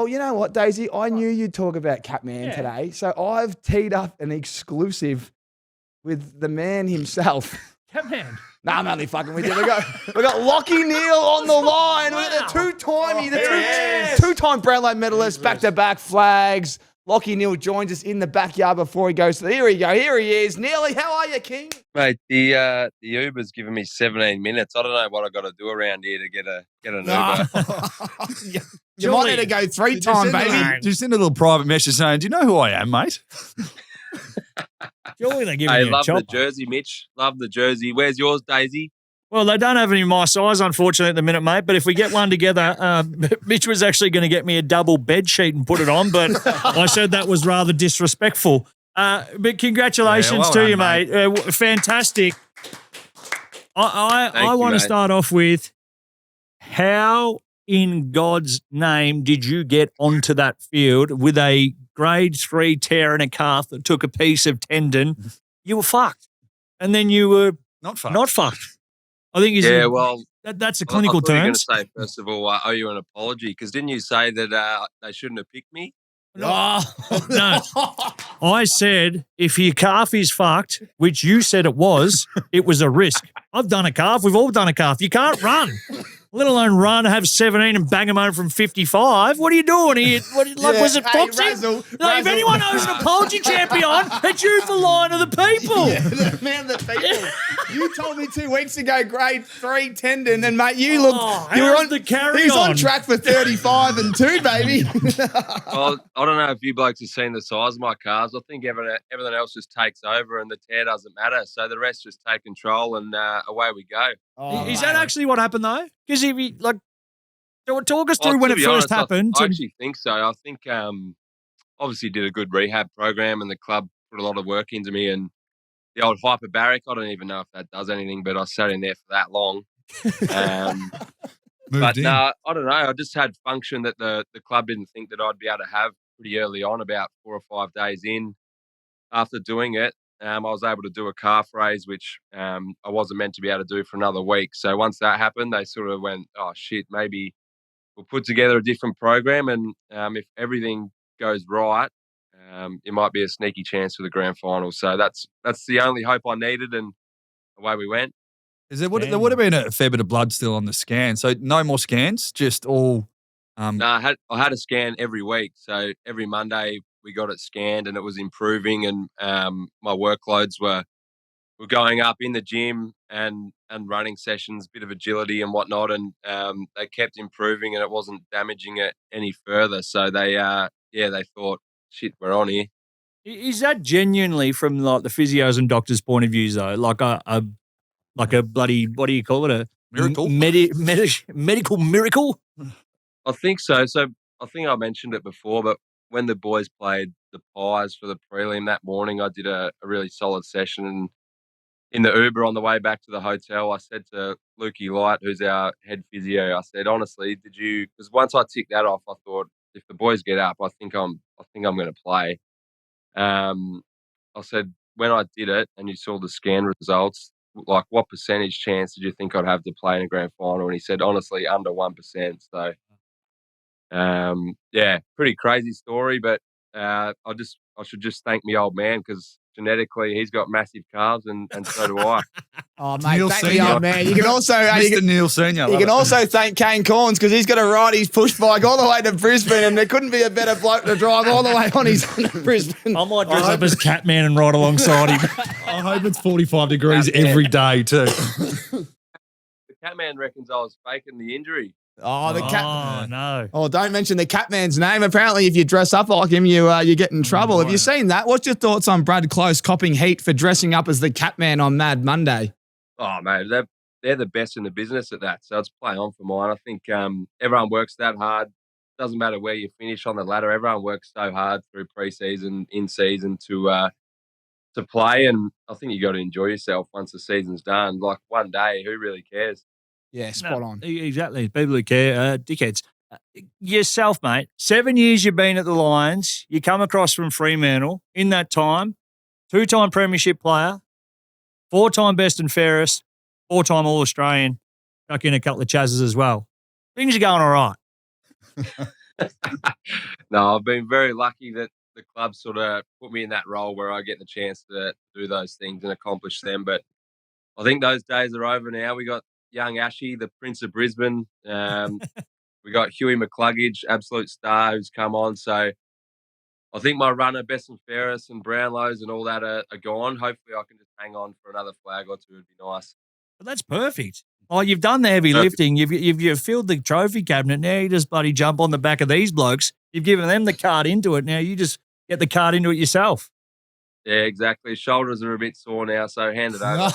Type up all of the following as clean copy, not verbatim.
Well, you know what, Daisy? I knew you'd talk about Catman today, so I've teed up an exclusive with the man himself. Catman. No, I'm only fucking with you. We got Lachie Neale on the line. Wow. The two-time Brownlow medalist, back-to-back flags. Lachie Neale joins us in the backyard before he goes to Here he is. Neale, how are you, King? Mate, the Uber's given me 17 minutes. I don't know what I got to do around here to get an Uber. You might need to go 3 times, baby. Just send a little private message saying, "Do you know who I am, mate?" Surely they're giving Hey, you a love chopper. the jersey, Mitch. Love the jersey. Where's yours, Daisy? Well, they don't have any of my size, unfortunately, at the minute, mate. But if we get one together, Mitch was actually going to get me a double bed sheet and put it on, but I said that was rather disrespectful. But congratulations to you, mate. Fantastic. I want to start off with, how in God's name did you get onto that field with a grade 3 tear in a calf that took a piece of tendon? You were fucked. And then you were not fucked. I think that's a clinical term. I was going to say, first of all, I owe you an apology, because didn't you say that they shouldn't have picked me? No. I said if your calf is fucked, which you said it was a risk. I've done a calf. We've all done a calf. You can't run, let alone run, have 17 and bang them home from 55. What are you doing here? Was it boxing? If anyone owes an apology champion, it's you for lying to the people. Yeah, the man of the people. You told me 2 weeks ago, grade 3 tendon, and mate, you looked. You were on the carry He's on track for 35 and 2, baby. Well, I don't know if you blokes have seen the size of my calves. I think everything else just takes over and the tear doesn't matter. So the rest just take control and away we go. Is that actually what happened though? Because if you talk us through when it first happened. I actually think so. I think obviously did a good rehab program, and the club put a lot of work into me. And the old hyperbaric, I don't even know if that does anything, but I sat in there for that long. But no, I don't know. I just had function that the club didn't think that I'd be able to have pretty early on, about 4 or 5 days in. After doing it, I was able to do a calf raise, which I wasn't meant to be able to do for another week. So once that happened, they sort of went, oh, shit, maybe we'll put together a different program. And if everything goes right, it might be a sneaky chance for the grand final. So that's the only hope I needed, and away we went. There would have been a fair bit of blood still on the scan. So no more scans, just all... No, I had a scan every week. So every Monday we got it scanned, and it was improving, and my workloads were going up in the gym and running sessions, bit of agility and whatnot, and they kept improving, and it wasn't damaging it any further. So they thought, shit, we're on here. Is that genuinely from like the physios and doctors' point of view though? Like a bloody, what do you call it? A miracle? Medical miracle? I think so. So I think I mentioned it before, but when the boys played the Pies for the prelim that morning, I did a really solid session. And in the Uber on the way back to the hotel, I said to Lukey Light, who's our head physio, I said, honestly, because once I ticked that off, I thought, if the boys get up, I think I'm going to play. I said, when I did it and you saw the scan results, like what percentage chance did you think I'd have to play in a grand final? And he said, honestly, under 1%. So, pretty crazy story, but I should just thank my old man, because genetically he's got massive calves, and so do I. Oh, mate, Neale thank the old man. You can also Mr. Neale Senior. You can also thank Kane Corns, because he's got to ride his push bike all the way to Brisbane, and there couldn't be a better bloke to drive all the way on his Brisbane. I might dress up as Catman and ride alongside him. I hope it's 45 degrees every day too. The Catman reckons I was faking the injury. Oh, the cat. Oh, no. Oh, don't mention the Catman's name. Apparently, if you dress up like him, you get in trouble. Have you seen that? What's your thoughts on Brad Close copping heat for dressing up as the Catman on Mad Monday? Oh, mate, they're the best in the business at that. So it's play on for mine. I think everyone works that hard. Doesn't matter where you finish on the ladder. Everyone works so hard through pre-season, in season to play. And I think you got to enjoy yourself once the season's done. Like one day, who really cares? Yeah, spot on. Exactly. People who care, dickheads. Yourself, mate, 7 years you've been at the Lions. You come across from Fremantle. In that time, 2-time Premiership player, 4-time best and fairest, 4-time All-Australian, chuck in a couple of chazzes as well. Things are going all right. No, I've been very lucky that the club sort of put me in that role where I get the chance to do those things and accomplish them. But I think those days are over now. We got young Ashy, the Prince of Brisbane. We got Huey McCluggage, absolute star, who's come on. So I think my runner, Bess and Ferris and Brownlows and all that are gone. Hopefully I can just hang on for another flag or two. It'd be nice. But that's perfect. Oh, you've done the heavy lifting. You've filled the trophy cabinet. Now you just bloody jump on the back of these blokes. You've given them the card into it. Now you just get the card into it yourself. Yeah, exactly. Shoulders are a bit sore now, so hand it over.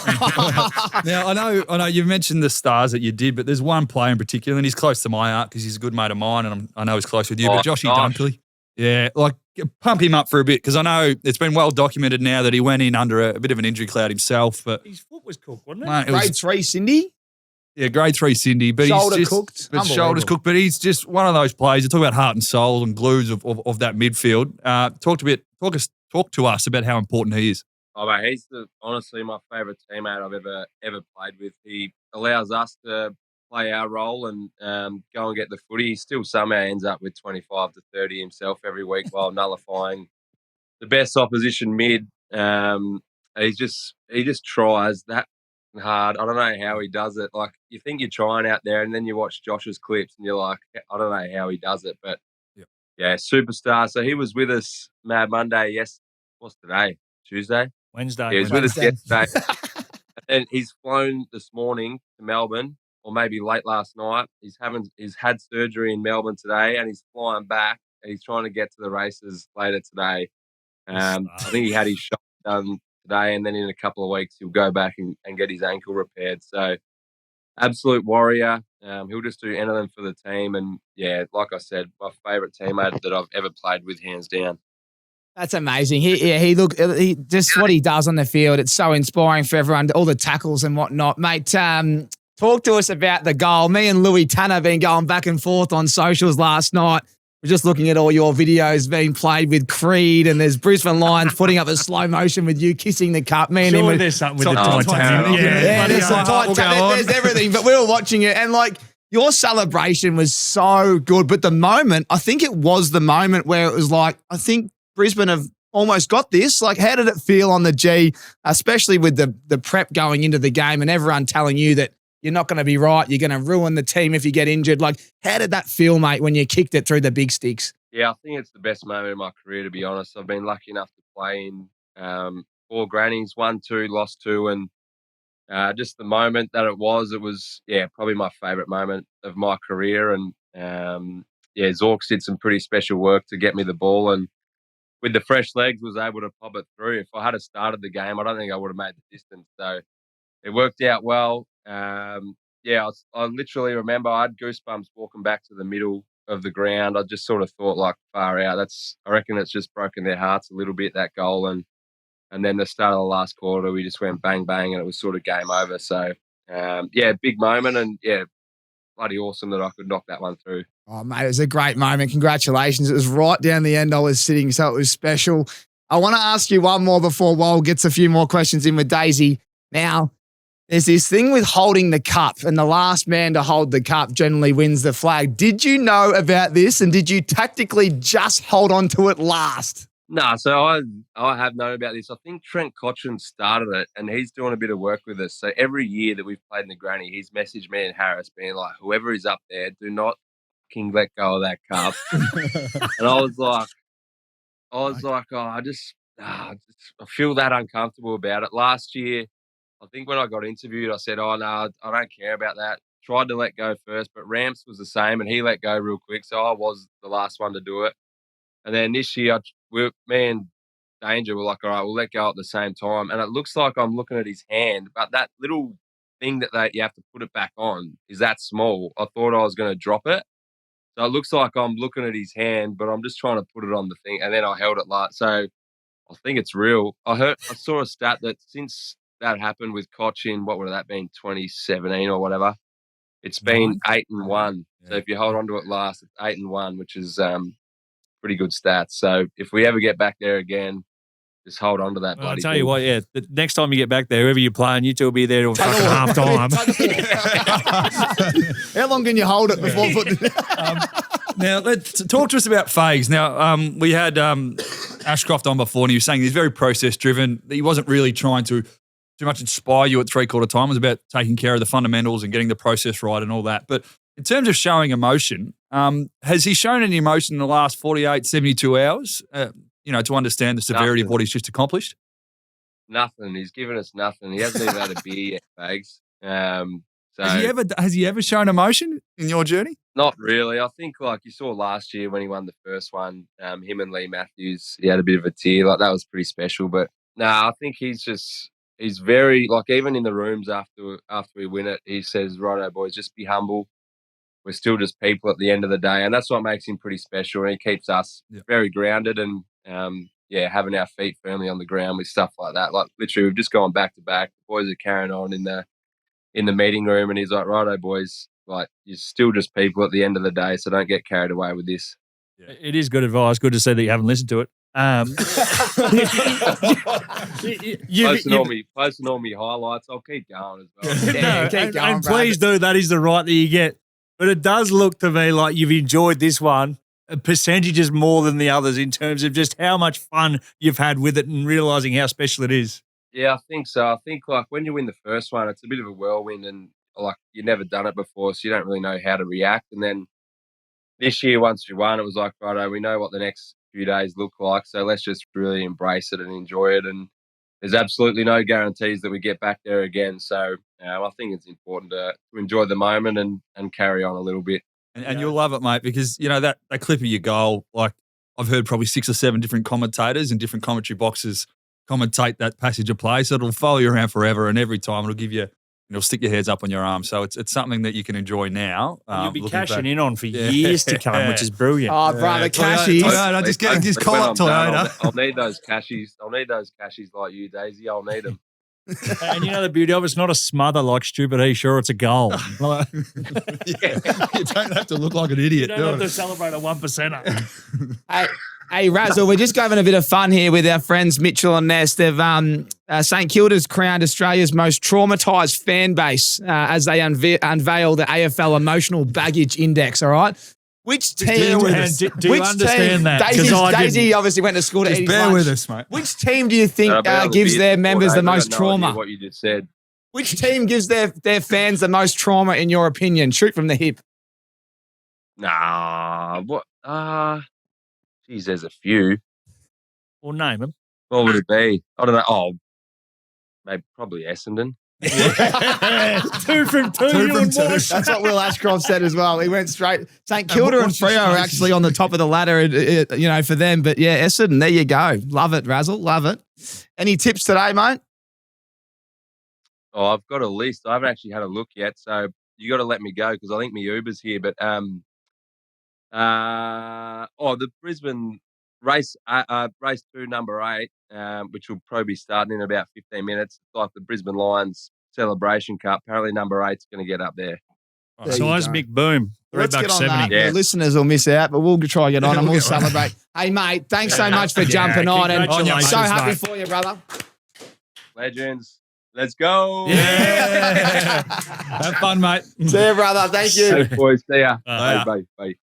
Now, I know you've mentioned the stars that you did, but there's one player in particular, and he's close to my heart because he's a good mate of mine, and I know he's close with you, but Joshy Dunkley. Yeah, like pump him up for a bit because I know it's been well documented now that he went in under a bit of an injury cloud himself. But his foot was cooked, wasn't it? Mate, Grade 3, Cindy. Yeah, grade 3 Cindy. But Shoulder cooked. Shoulders cooked. But he's just one of those players. You talk about heart and soul and glues of that midfield. Talk to us about how important he is. Oh, mate, he's honestly my favourite teammate I've ever played with. He allows us to play our role and go and get the footy. He still somehow ends up with 25 to 30 himself every week while nullifying the best opposition mid. He just tries that hard. I don't know how he does it. Like, you think you're trying out there and then you watch Josh's clips and you're like, I don't know how he does it. But, yeah, superstar. So he was with us Mad Monday. Yes, what's today? Tuesday? Wednesday. Yeah, he was with us yesterday. And he's flown this morning to Melbourne, or maybe late last night. He's had surgery in Melbourne today, and he's flying back, and he's trying to get to the races later today. I think he had his shot done today, and then in a couple of weeks he'll go back and get his ankle repaired. So, absolute warrior. He'll just do anything for the team, and yeah, like I said, my favourite teammate that I've ever played with, hands down. That's amazing. He just what he does on the field. It's so inspiring for everyone. All the tackles and whatnot, mate. Talk to us about the goal. Me and Louis Tanner have been going back and forth on socials last night. We're just looking at all your videos being played with Creed, and there's Brisbane Lions putting up a slow motion with you kissing the cup. Me and him. There's something with the Titanic. Yeah, there's some Titanic. There's everything. But we were watching it, and like your celebration was so good. But the moment, I think it was the moment where it was like, I think Brisbane have almost got this. Like, how did it feel on the G, especially with the prep going into the game and everyone telling you that you're not going to be right, you're going to ruin the team if you get injured? Like, how did that feel, mate, when you kicked it through the big sticks? Yeah, I think it's the best moment in my career, to be honest. I've been lucky enough to play in 4 grannies, won 2, lost 2, and just the moment that it was probably my favourite moment of my career. And Zorks did some pretty special work to get me the ball, and with the fresh legs was able to pop it through. If I had started the game, I don't think I would have made the distance. So it worked out well. I literally remember I had goosebumps walking back to the middle of the ground. I just sort of thought, like, far out. I reckon it's just broken their hearts a little bit, that goal. And then the start of the last quarter, we just went bang, bang, and it was sort of game over. So, big moment, and, bloody awesome that I could knock that one through. Oh, mate, it was a great moment. Congratulations. It was right down the end I was sitting, so it was special. I want to ask you one more before Wal gets a few more questions in with Daisy. Now, there's this thing with holding the cup, and the last man to hold the cup generally wins the flag. Did you know about this, and did you tactically just hold on to it last? No, so I have known about this. I think Trent Cotchin started it, and he's doing a bit of work with us. So every year that we've played in the granny, he's messaged me and Harris being like, whoever is up there, do not fucking let go of that cup. And I was like, I feel that uncomfortable about it. Last year, I think when I got interviewed, I said, oh, no, I don't care about that. Tried to let go first, but Ramps was the same, and he let go real quick. So I was the last one to do it. And then this year, me and Danger were like, all right, we'll let go at the same time. And it looks like I'm looking at his hand, but that little thing that you have to put it back on is that small. I thought I was going to drop it. So it looks like I'm looking at his hand, but I'm just trying to put it on the thing. And then I held it like, so I think it's real. I saw a stat that since that happened with Cochin, what would that been, 2017 or whatever, it's been 8-1. So if you hold on to it last, it's 8-1, which is pretty good stats. So if we ever get back there again, just hold on to that. I'll tell you what, the next time you get back there, whoever you're playing, you two will be there till fucking half time. How long can you hold it before putting it? Now, let's talk to us about Fags. Now, we had Ashcroft on before, and he was saying he's very process-driven. He wasn't really trying to too much inspire you at three-quarter time. It was about taking care of the fundamentals and getting the process right and all that. But in terms of showing emotion, has he shown any emotion in the last 48, 72 hours, to understand the severity of what he's just accomplished? Nothing. He's given us nothing. He hasn't even had a beer yet, Fags. So Has he ever shown emotion in your journey? Not really. I think like you saw last year when he won the first one, him and Lee Matthews, he had a bit of a tear. Like that was pretty special. But no, I think he's very like even in the rooms after we win it, he says, "Righto, boys, just be humble. We're still just people at the end of the day," and that's what makes him pretty special. And he keeps us very grounded and having our feet firmly on the ground with stuff like that. Like literally, we've just gone back to back. The boys are carrying on in the meeting room, and he's like, "Righto, boys, like you're still just people at the end of the day, so don't get carried away with this." Yeah. It is good advice. Good to see that you haven't listened to it. Posting all me highlights. I'll keep going as well. Keep going, and please do. That is the right that you get. But it does look to me like you've enjoyed this one percentages more than the others in terms of just how much fun you've had with it and realising how special it is. Yeah, I think so. I think like when you win the first one, it's a bit of a whirlwind and like you've never done it before, so you don't really know how to react. And then this year, once we won, it was like, righto, we know what the next few days look like, so let's just really embrace it and enjoy it. And there's absolutely no guarantees that we get back there again. So I think it's important to enjoy the moment and carry on a little bit. And you'll love it, mate, because, that clip of your goal, like I've heard probably 6 or 7 different commentators in different commentary boxes commentate that passage of play. So it'll follow you around forever. And every time it'll give you, it'll stick your heads up on your arm. So it's something that you can enjoy now. You'll be cashing in on for years to come, which is brilliant. Oh, brother, cashies. Toyota, just call up Toyota. I'll need those cashies. I'll need those cashies like you, Daisy. I'll need them. And the beauty of it's not a smother like stupid he, sure, it's a goal. You don't have to look like an idiot. You don't have to celebrate a 1%er. Hey, Razzle, we're just having a bit of fun here with our friends Mitchell and Ness. They've St Kilda's crowned Australia's most traumatised fan base as they unveil the AFL Emotional Baggage Index, all right? Which team? Do you understand that? Daisy obviously went to school to eat his lunch. Bear with us, mate. Which team do you think gives their members the most trauma? What you just said. Which team gives their fans the most trauma, in your opinion? Shoot from the hip. Nah, what? Geez, there's a few. Well, name them. What would it be? I don't know. Oh, maybe probably Essendon. 2 from 2. That's what Will Ashcroft said as well. He went straight. St Kilda and Freo are actually on the top of the ladder, for them. But yeah, Essendon, there you go. Love it, Razzle. Love it. Any tips today, mate? Oh, I've got a list. I haven't actually had a look yet, so you got to let me go because I think my Uber's here. But the Brisbane race 2, number 8, which will probably be starting in about 15 minutes. It's like the Brisbane Lions Celebration Cup. Apparently, number 8's going to get up there. Seismic boom. $3.70. Yeah. The listeners will miss out, but we'll try and get on and we'll celebrate. Hey, mate, thanks so much for jumping on. And so happy for you, brother. Legends. Let's go. Yeah. Have fun, mate. See you, brother. Thank you. Thanks, boys. See ya. Bye.